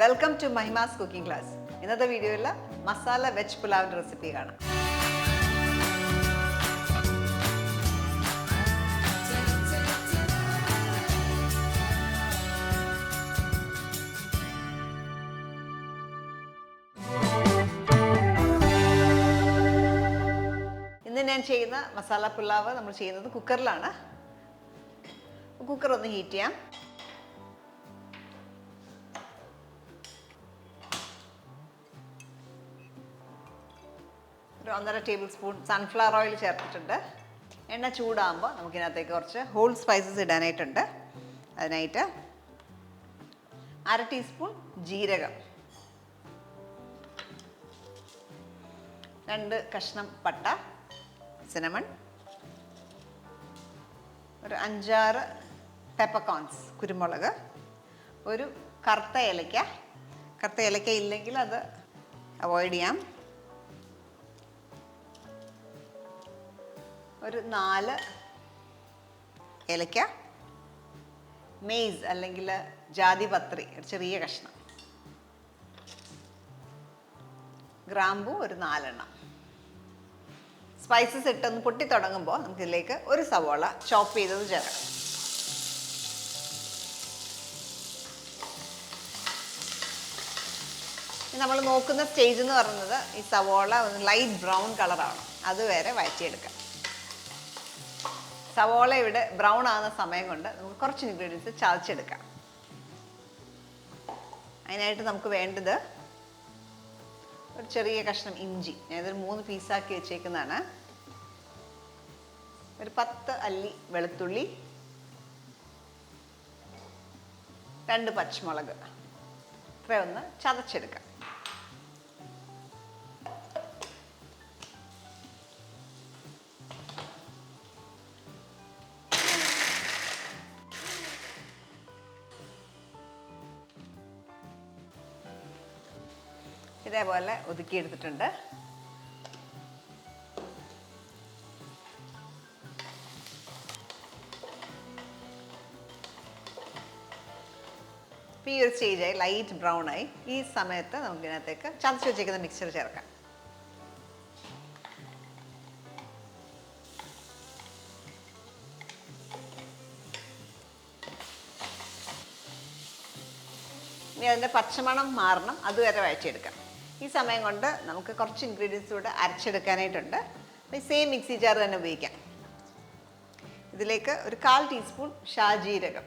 Welcome to Mahimas cooking class. ഇന്നത്തെ വീഡിയോയിൽ masala veg പുലാവിൻ്റെ recipe കാണാം. ഇന്ന് ഞാൻ ചെയ്യുന്ന മസാല പുലാവ് നമ്മൾ ചെയ്യുന്നത് കുക്കറിലാണ്. കുക്കർ ഒന്ന് ഹീറ്റ് ചെയ്യാം. ഒരു 1.5 ടേബിൾ സ്പൂൺ സൺഫ്ലവർ ഓയിൽ ചേർത്തിട്ടുണ്ട്. എണ്ണ ചൂടാകുമ്പോൾ നമുക്കിതിനകത്തേക്ക് കുറച്ച് ഹോൾ സ്പൈസസ് ഇടാനായിട്ടുണ്ട്. അതിനായിട്ട് 1/2 ടീസ്പൂൺ ജീരകം, 2 കഷ്ണം പട്ട, സിനമൺ, ഒരു 5-6 പെപ്പർകോൺസ് കുരുമുളക്, ഒരു കറുത്ത ഏലക്ക ഇല്ലെങ്കിൽ അത് അവോയ്ഡ് ചെയ്യാം, ഒരു 4 ഏലക്ക, മേസ് അല്ലെങ്കിൽ ജാതിപത്രി ഒരു ചെറിയ കഷ്ണം, ഗ്രാമ്പൂ ഒരു 4 എണ്ണം. സ്പൈസസ് ഇട്ടൊന്ന് പൊട്ടി തുടങ്ങുമ്പോൾ നമുക്കിതിലേക്ക് ഒരു സവോള ചോപ്പ് ചെയ്തത് ചേർക്കാം. നമ്മൾ നോക്കുന്ന സ്റ്റേജ് എന്ന് പറയുന്നത് ഈ സവോള ഒന്ന് ലൈറ്റ് ബ്രൗൺ കളറാവണം, അതുവരെ വഴറ്റിയെടുക്കാം. സവോള ഇവിടെ ബ്രൗൺ ആകുന്ന സമയം കൊണ്ട് നമുക്ക് കുറച്ച് ഇൻഗ്രീഡിയൻസ് ചതച്ചെടുക്കാം. അതിനായിട്ട് നമുക്ക് വേണ്ടത് ഒരു ചെറിയ കഷ്ണം ഇഞ്ചി, ഞാനിതൊരു 3 പീസാക്കി വെച്ചേക്കുന്നതാണ്, ഒരു 10 അല്ലി വെളുത്തുള്ളി, 2 പച്ചമുളക്, ഇത്രയൊന്ന് ചതച്ചെടുക്കാം. ഇതേപോലെ ഒതുക്കിയെടുത്തിട്ടുണ്ട്. ഈ ഒരു സ്റ്റേജായി ലൈറ്റ് ബ്രൗൺ ആയി. ഈ സമയത്ത് നമുക്ക് ഇതിനകത്തേക്ക് ചതച്ച് വെച്ചേക്കുന്ന മിക്സ്ചർ ചേർക്കാം. ഇനി അതിൻ്റെ പച്ചമണം മാറണം, അതുവരെ വഴറ്റിയെടുക്കാം. ഈ സമയം കൊണ്ട് നമുക്ക് കുറച്ച് ഇൻഗ്രീഡിയൻസ് കൂടെ അരച്ചെടുക്കാനായിട്ടുണ്ട്. ഈ സെയിം മിക്സി ജാർ തന്നെ ഉപയോഗിക്കാം. ഇതിലേക്ക് ഒരു 1/4 ടീസ്പൂൺ ഷാജീരകം,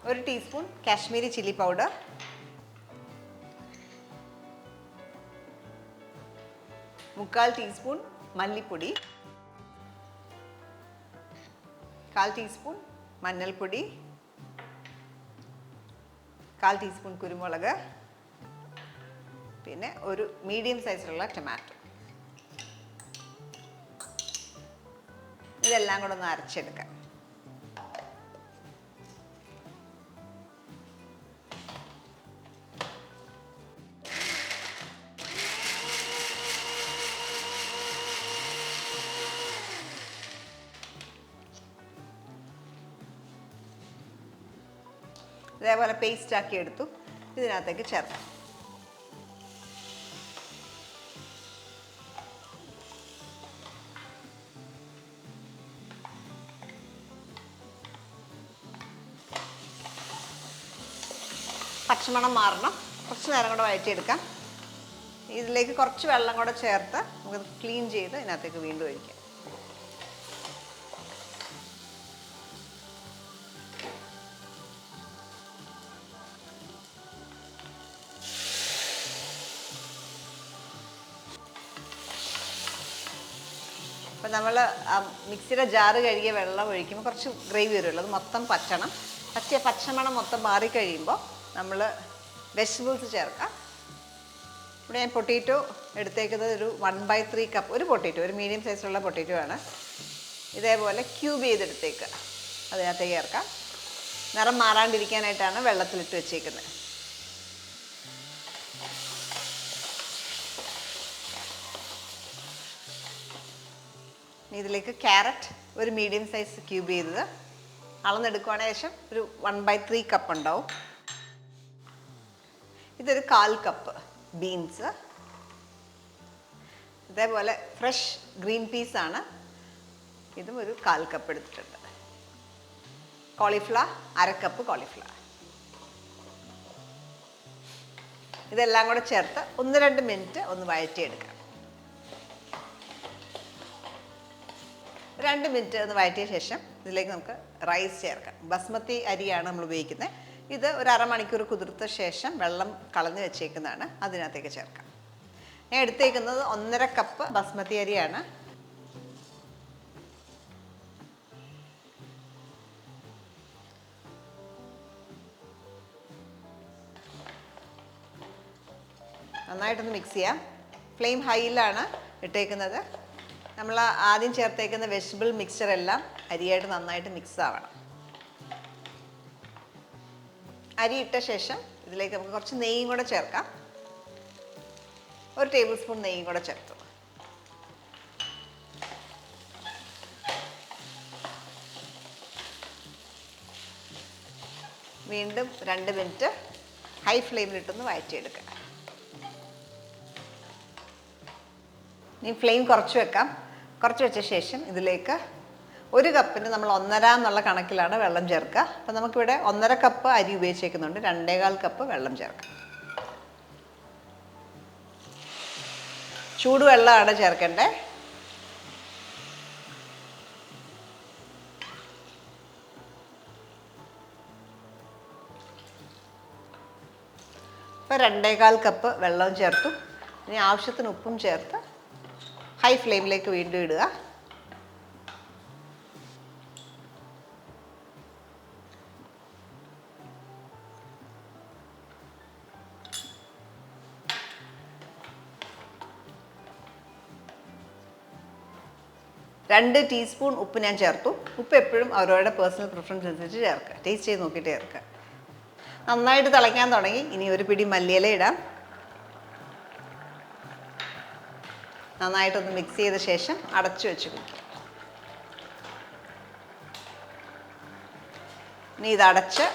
ഒരു ടീസ്പൂൺ കാശ്മീരി ചില്ലി പൗഡർ, മുക്കാൽ ടീസ്പൂൺ മല്ലിപ്പൊടി, 1/4 ടീസ്പൂൺ മഞ്ഞൾപ്പൊടി, 1/4 ടീസ്പൂൺ കുരുമുളക്, പിന്നെ ഒരു മീഡിയം സൈസിലുള്ള ടൊമാറ്റോ. ഇതെല്ലാം കൂടെ ഒന്ന് അരച്ചെടുക്കാം. ഇതേപോലെ പേസ്റ്റ് ആക്കി എടുത്തു. ഇതിനകത്തേക്ക് ചേർക്കാം. പച്ചമണം മാറണം, കുറച്ച് നേരം കൂടെ വഴറ്റിയെടുക്കാം. ഇതിലേക്ക് കുറച്ച് വെള്ളം കൂടെ ചേർത്ത് നമുക്ക് ക്ലീൻ ചെയ്ത് ഇതിനകത്തേക്ക് വീണ്ടും ഒഴിക്കാം. അപ്പം നമ്മൾ മിക്സിയുടെ ജാറ് കഴുകിയ വെള്ളം ഒഴിക്കുമ്പോൾ കുറച്ച് ഗ്രേവി വരുമല്ലോ, അത് മൊത്തം പച്ചമണം മൊത്തം മാറിക്കഴിയുമ്പോൾ നമ്മൾ വെജിറ്റബിൾസ് ചേർക്കാം. ഇവിടെ ഞാൻ പൊട്ടേറ്റോ എടുത്തേക്കുന്നത് ഒരു 1/3 കപ്പ്, ഒരു പൊട്ടേറ്റോ, ഒരു മീഡിയം സൈസിലുള്ള പൊട്ടേറ്റോ ആണ്. ഇതേപോലെ ക്യൂബ് ചെയ്തെടുത്തേക്കുക, അതിനകത്തേക്ക് ചേർക്കാം. നിറം മാറാണ്ടിരിക്കാനായിട്ടാണ് വെള്ളത്തിലിട്ട് വെച്ചേക്കുന്നത്. ഇതിലേക്ക് ക്യാരറ്റ് ഒരു മീഡിയം സൈസ് ക്യൂബ് ചെയ്തത്, അളന്നെടുക്കുവാണെങ്കിൽ ശേഷം ഒരു 1/3 കപ്പ് ഉണ്ടാവും. ഇതൊരു 1/4 കപ്പ് ബീൻസ്. ഇതേപോലെ ഫ്രഷ് ഗ്രീൻ പീസാണ്, ഇതും ഒരു 1/4 കപ്പ് എടുത്തിട്ടുണ്ട്. Cauliflower 1/2 cup cauliflower. ഇതെല്ലാം കൂടെ ചേർത്ത് 1-2 മിനിറ്റ് ഒന്ന് വഴറ്റിയെടുക്കാം. 2 മിനിറ്റ് ഒന്ന് വഴറ്റിയ ശേഷം ഇതിലേക്ക് നമുക്ക് റൈസ് ചേർക്കാം. ബസ്മതി അരിയാണ് നമ്മൾ ഉപയോഗിക്കുന്നത്. ഇത് ഒരു അരമണിക്കൂർ കുതിർത്ത ശേഷം വെള്ളം കളഞ്ഞ് വെച്ചേക്കുന്നതാണ്, അതിനകത്തേക്ക് ചേർക്കാം. ഞാൻ എടുത്തേക്കുന്നത് 1.5 കപ്പ് ബസ്മതി അരിയാണ്. നന്നായിട്ടൊന്ന് മിക്സ് ചെയ്യാം. ഫ്ലെയിം ഹൈയിലാണ് ഇട്ടേക്കുന്നത്. നമ്മൾ ആദ്യം ചേർത്തേക്കുന്ന വെജിറ്റബിൾ മിക്സ്ചർ എല്ലാം അരിയായിട്ട് നന്നായിട്ട് മിക്സ് ആവണം. അരി ഇട്ട ശേഷം ഇതിലേക്ക് നമുക്ക് കുറച്ച് നെയ്യും കൂടെ ചേർക്കാം. 1 ടേബിൾ സ്പൂൺ നെയ്യും കൂടെ ചേർത്തു. വീണ്ടും 2 മിനിറ്റ് ഹൈ ഫ്ലെയിമിലിട്ടൊന്ന് വഴറ്റിയെടുക്കാം. ഇനി ഫ്ലെയിം കുറച്ച് വെക്കാം. കുറച്ച് വെച്ച ശേഷം ഇതിലേക്ക് 1 കപ്പിന് നമ്മൾ 1.5 എന്നുള്ള കണക്കിലാണ് വെള്ളം ചേർക്കുക. അപ്പം നമുക്കിവിടെ 1.5 കപ്പ് അരി ഉപയോഗിച്ചേക്കുന്നുണ്ട്, 2.25 കപ്പ് വെള്ളം ചേർക്കാം. ചൂടുവെള്ളമാണ് ചേർക്കേണ്ടത്. ഇപ്പോൾ 2.25 കപ്പ് വെള്ളവും ചേർത്തു. ഇനി ആവശ്യത്തിന് ഉപ്പും ചേർത്ത് ഹൈ ഫ്ലെയിമിലേക്ക് വീണ്ടും ഇടുക. രണ്ട് ടീസ്പൂൺ ഉപ്പ് ഞാൻ ചേർത്തു. ഉപ്പ് എപ്പോഴും അവരവരുടെ പേഴ്സണൽ പ്രിഫറൻസ് അനുസരിച്ച് ചേർക്കുക. ടേസ്റ്റ് ചെയ്ത് നോക്കിയിട്ട് ചേർക്കുക. നന്നായിട്ട് തിളയ്ക്കാൻ തുടങ്ങി. ഇനി ഒരു പിടി മല്ലിയില ഇടാം. നന്നായിട്ടൊന്ന് മിക്സ് ചെയ്ത ശേഷം അടച്ചു വെച്ച് കുടിക്കുക. ഇനി ഇതടച്ച്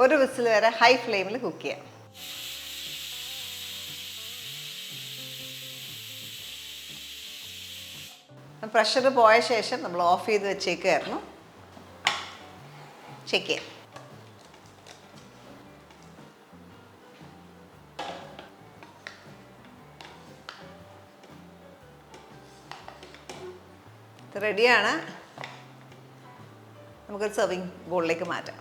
1 വിസിൽ വരെ ഹൈ ഫ്ലെയിമിൽ കുക്ക് ചെയ്യാം. പ്രഷർ പോയ ശേഷം നമ്മൾ ഓഫ് ചെയ്ത് വെച്ചേക്കായിരുന്നു. ചെക്ക് ചെയ്യാം. റെഡിയാണ്. നമുക്കൊരു സെർവിങ് ബോളിലേക്ക് മാറ്റാം.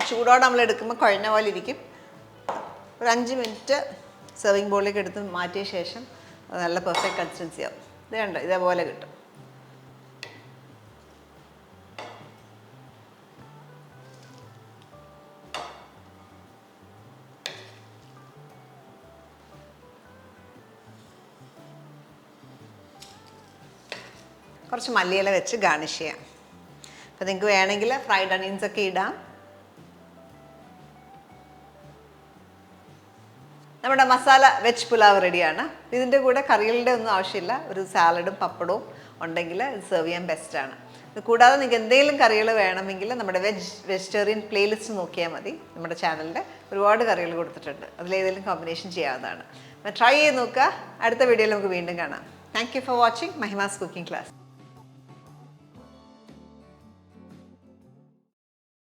ചൂടോടെ നമ്മൾ എടുക്കുമ്പോൾ കുഴഞ്ഞ പോലെ ഇരിക്കും. ഒരു 5 മിനിറ്റ് സെർവിങ് ബോളിലേക്ക് എടുത്ത് മാറ്റിയ ശേഷം അത് നല്ല പെർഫെക്റ്റ് കൺസിസ്റ്റൻസി ആവും. ഇത് കണ്ടോ, ഇതേപോലെ കിട്ടും. കുറച്ച് മല്ലിയില വെച്ച് ഗാർണിഷ് ചെയ്യാം. അപ്പോൾ നിങ്ങൾക്ക് വേണമെങ്കിൽ ഫ്രൈഡ് അണിയൻസ് ഒക്കെ ഇടാം. നമ്മുടെ മസാല വെജ് പുലാവ് റെഡിയാണ്. ഇതിൻ്റെ കൂടെ കറികളുടെ ഒന്നും ആവശ്യമില്ല. ഒരു സാലഡും പപ്പടവും ഉണ്ടെങ്കിൽ ഇത് സെർവ് ചെയ്യാൻ ബെസ്റ്റാണ്. ഇത് കൂടാതെ നിങ്ങൾക്ക് എന്തെങ്കിലും കറികൾ വേണമെങ്കിൽ നമ്മുടെ വെജിറ്റേറിയൻ പ്ലേലിസ്റ്റ് നോക്കിയാൽ മതി. നമ്മുടെ ചാനലിൻ്റെ ഒരുപാട് കറികൾ കൊടുത്തിട്ടുണ്ട്. അതിലേതെങ്കിലും കോമ്പിനേഷൻ ചെയ്യാവുന്നതാണ്. അപ്പോൾ ട്രൈ ചെയ്ത് നോക്കുക. അടുത്ത വീഡിയോയിൽ നമുക്ക് വീണ്ടും കാണാം. Thank you for watching Mahima's cooking class.